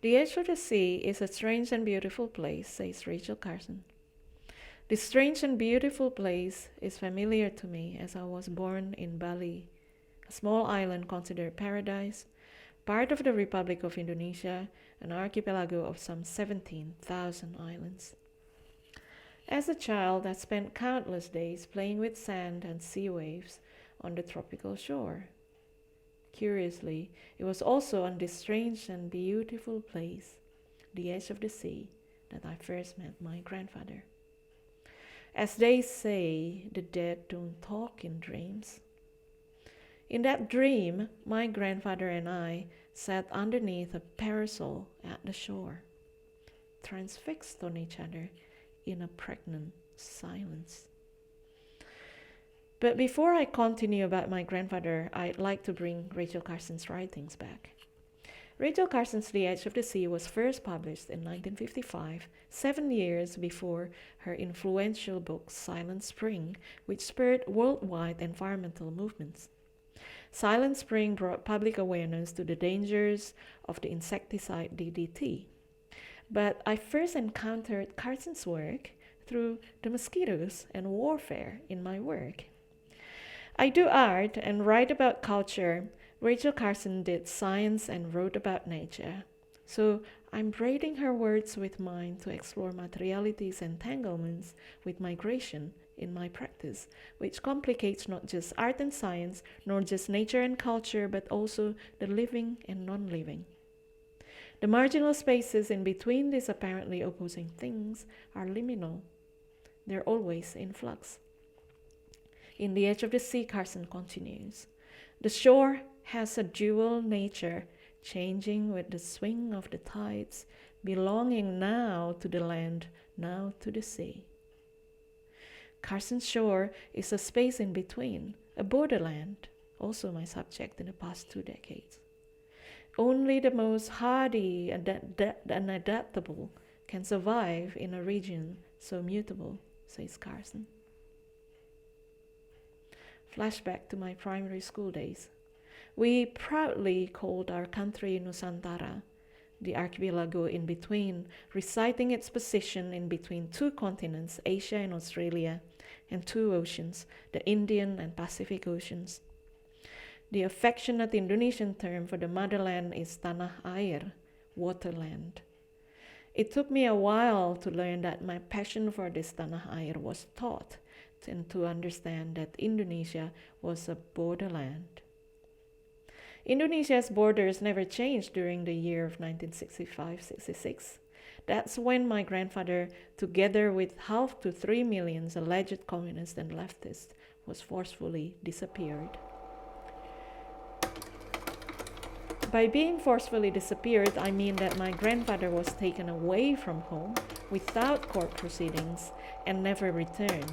The edge of the sea is a strange and beautiful place, says Rachel Carson. This strange and beautiful place is familiar to me as I was born in Bali, a small island considered paradise, part of the Republic of Indonesia, an archipelago of some 17,000 islands. As a child, I spent countless days playing with sand and sea waves on the tropical shore. Curiously, it was also on this strange and beautiful place, the edge of the sea, that I first met my grandfather. As they say, the dead don't talk in dreams. In that dream, my grandfather and I sat underneath a parasol at the shore, transfixed on each other in a pregnant silence. But before I continue about my grandfather, I'd like to bring Rachel Carson's writings back. Rachel Carson's The Edge of the Sea was first published in 1955, 7 years before her influential book Silent Spring, which spurred worldwide environmental movements. Silent Spring brought public awareness to the dangers of the insecticide DDT. But I first encountered Carson's work through the mosquitoes and warfare in my work. I do art and write about culture. Rachel Carson did science and wrote about nature. So I'm braiding her words with mine to explore materiality's entanglements with migration in my practice, which complicates not just art and science, nor just nature and culture, but also the living and non-living. The marginal spaces in between these apparently opposing things are liminal. They're always in flux. In The Edge of the Sea, Carson continues, the shore has a dual nature, changing with the swing of the tides, belonging now to the land, now to the sea. Carson's shore is a space in between, a borderland, also my subject in the past 2 decades. Only the most hardy and adaptable can survive in a region so mutable, says Carson. Flashback to my primary school days. We proudly called our country Nusantara, the archipelago in between, reciting its position in between 2 continents, Asia and Australia, and 2 oceans, the Indian and Pacific Oceans. The affectionate Indonesian term for the motherland is Tanah Air, waterland. It took me a while to learn that my passion for this Tanah Air was taught and to understand that Indonesia was a borderland. Indonesia's borders never changed during the year of 1965-66. That's when my grandfather, together with 2 to 3 million alleged communists and leftists, was forcefully disappeared. By being forcefully disappeared, I mean that my grandfather was taken away from home without court proceedings and never returned.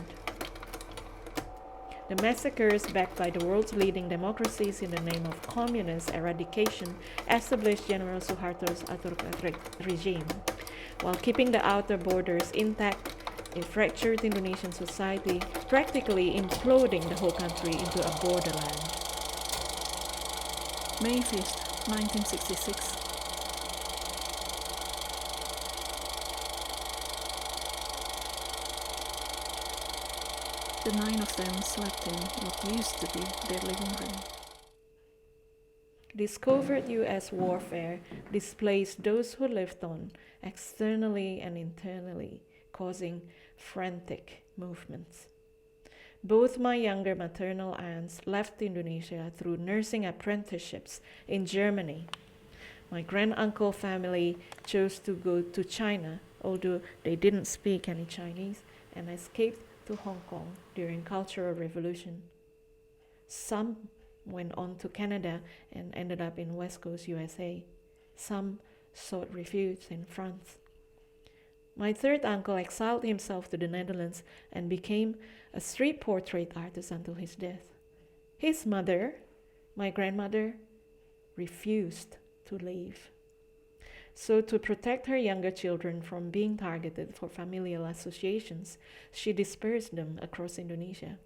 The massacres backed by the world's leading democracies in the name of communist eradication established General Suharto's autocratic regime, while keeping the outer borders intact. A fractured Indonesian society, practically imploding the whole country into a borderland. May 5th, 1966. The 9 of them slept in what used to be their living room. This covert U.S. warfare displaced those who lived on, externally and internally, causing frantic movements. Both my younger maternal aunts left Indonesia through nursing apprenticeships in Germany. My granduncle family chose to go to China, although they didn't speak any Chinese, and escaped to Hong Kong during Cultural Revolution. Some went on to Canada and ended up in West Coast USA. Some sought refuge in France. My third uncle exiled himself to the Netherlands and became a street portrait artist until his death. His mother, my grandmother, refused to leave. So to protect her younger children from being targeted for familial associations, she dispersed them across Indonesia.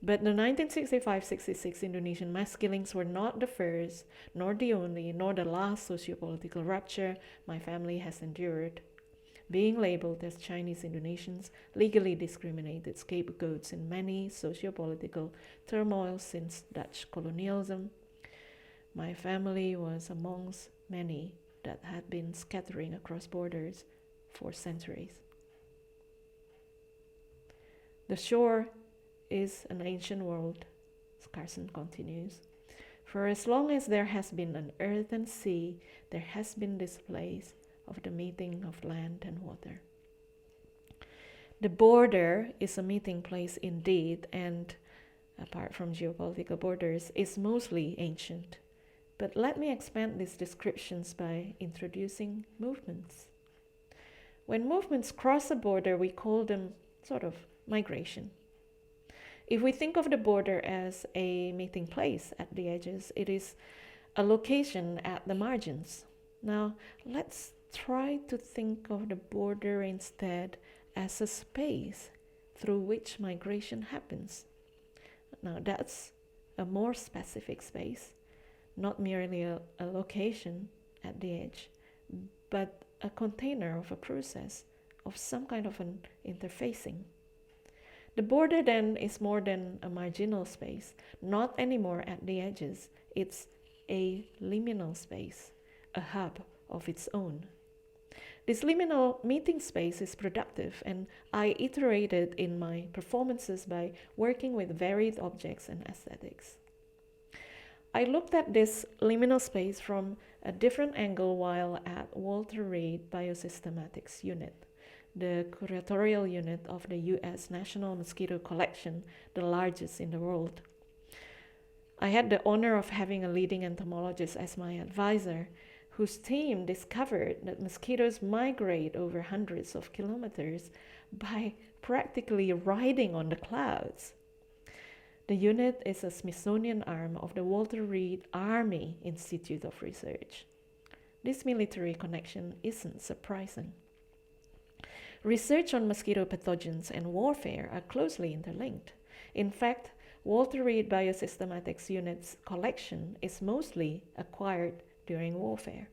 But the 1965-66 Indonesian mass killings were not the first, nor the only, nor the last socio-political rupture my family has endured. Being labeled as Chinese Indonesians legally discriminated scapegoats in many socio-political turmoils since Dutch colonialism. My family was amongst many that had been scattering across borders for centuries. The shore is an ancient world, Carson continues. For as long as there has been an earth and sea, there has been this place of the meeting of land and water. The border is a meeting place indeed, and apart from geopolitical borders, is mostly ancient. But let me expand these descriptions by introducing movements. When movements cross a border, we call them sort of migration. If we think of the border as a meeting place at the edges, it is a location at the margins. Now, let's try to think of the border instead as a space through which migration happens. Now, that's a more specific space, not merely a location at the edge, but a container of a process, of some kind of an interfacing. The border then is more than a marginal space, not anymore at the edges. It's a liminal space, a hub of its own. This liminal meeting space is productive, and I iterated in my performances by working with varied objects and aesthetics. I looked at this liminal space from a different angle while at Walter Reed Biosystematics Unit, the curatorial unit of the US National Mosquito Collection, the largest in the world. I had the honor of having a leading entomologist as my advisor, whose team discovered that mosquitoes migrate over hundreds of kilometers by practically riding on the clouds. The unit is a Smithsonian arm of the Walter Reed Army Institute of Research. This military connection isn't surprising. Research on mosquito pathogens and warfare are closely interlinked. In fact, Walter Reed Biosystematics Unit's collection is mostly acquired during warfare.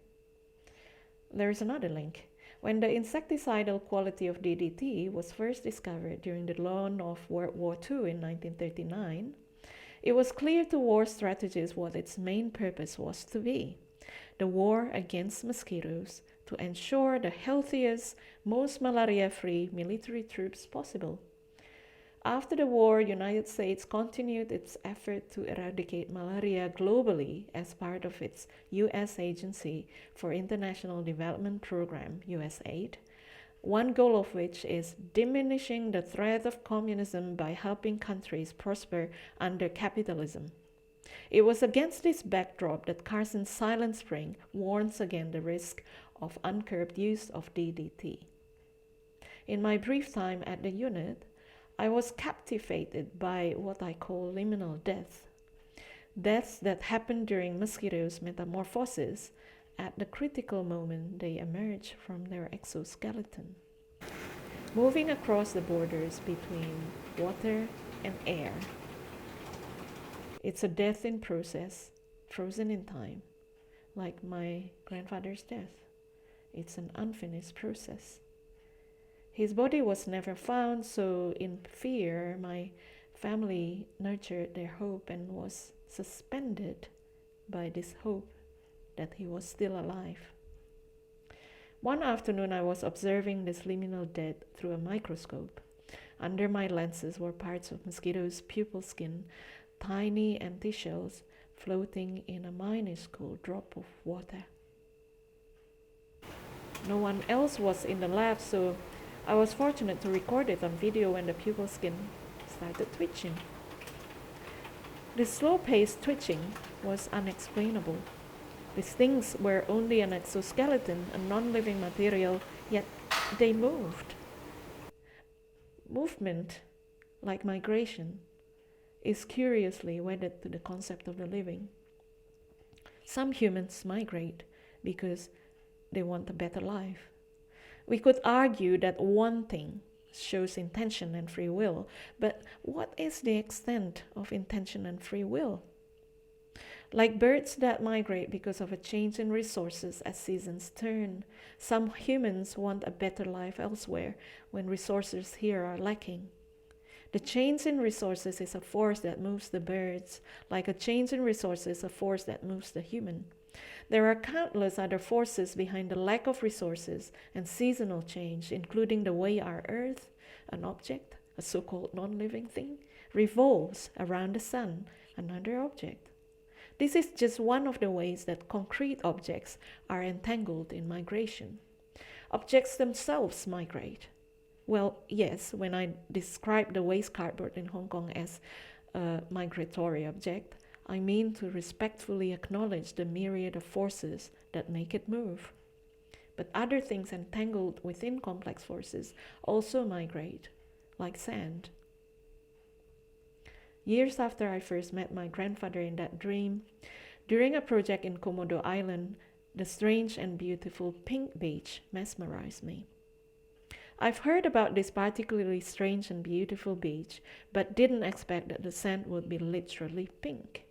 There is another link. When the insecticidal quality of DDT was first discovered during the dawn of World War II in 1939, it was clear to war strategists what its main purpose was to be: the war against mosquitoes, to ensure the healthiest, most malaria-free military troops possible. After the war, the United States continued its effort to eradicate malaria globally as part of its U.S. Agency for International Development Program, USAID, one goal of which is diminishing the threat of communism by helping countries prosper under capitalism. It was against this backdrop that Carson's Silent Spring warns against the risk of uncurbed use of DDT. In my brief time at the unit, I was captivated by what I call liminal death. Deaths that happen during mosquitoes' metamorphosis at the critical moment they emerge from their exoskeleton. Moving across the borders between water and air. It's a death in process, frozen in time, like my grandfather's death. It's an unfinished process. His body was never found, so in fear, my family nurtured their hope and was suspended by this hope that he was still alive. One afternoon, I was observing this liminal death through a microscope. Under my lenses were parts of mosquitoes' pupal skin, tiny empty shells floating in a minuscule drop of water. No one else was in the lab, so I was fortunate to record it on video when the pupal skin started twitching. This slow-paced twitching was unexplainable. These things were only an exoskeleton, a non-living material, yet they moved. Movement, like migration, is curiously wedded to the concept of the living. Some humans migrate because they want a better life. We could argue that wanting shows intention and free will. But what is the extent of intention and free will? Like birds that migrate because of a change in resources as seasons turn, some humans want a better life elsewhere when resources here are lacking. The change in resources is a force that moves the birds, like a change in resources is a force that moves the human. There are countless other forces behind the lack of resources and seasonal change, including the way our Earth, an object, a so-called non-living thing, revolves around the sun, another object. This is just one of the ways that concrete objects are entangled in migration. Objects themselves migrate. Well, yes, when I describe the waste cardboard in Hong Kong as a migratory object, I mean to respectfully acknowledge the myriad of forces that make it move. But other things entangled within complex forces also migrate, like sand. Years after I first met my grandfather in that dream, during a project in Komodo Island, the strange and beautiful pink beach mesmerized me. I've heard about this particularly strange and beautiful beach, but didn't expect that the sand would be literally pink.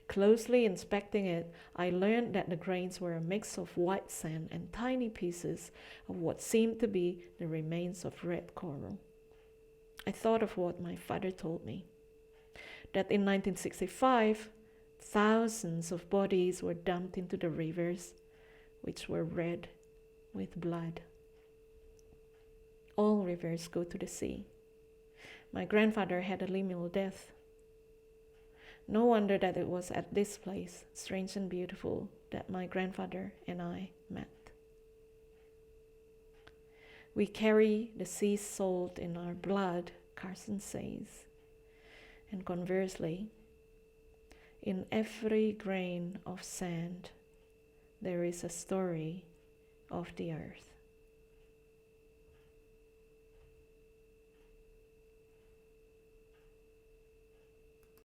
Closely inspecting it, I learned that the grains were a mix of white sand and tiny pieces of what seemed to be the remains of red coral. I thought of what my father told me, that in 1965, thousands of bodies were dumped into the rivers, which were red with blood. All rivers go to the sea. My grandfather had a liminal death. No wonder that it was at this place, strange and beautiful, that my grandfather and I met. We carry the sea salt in our blood, Carson says. And conversely, in every grain of sand, there is a story of the earth.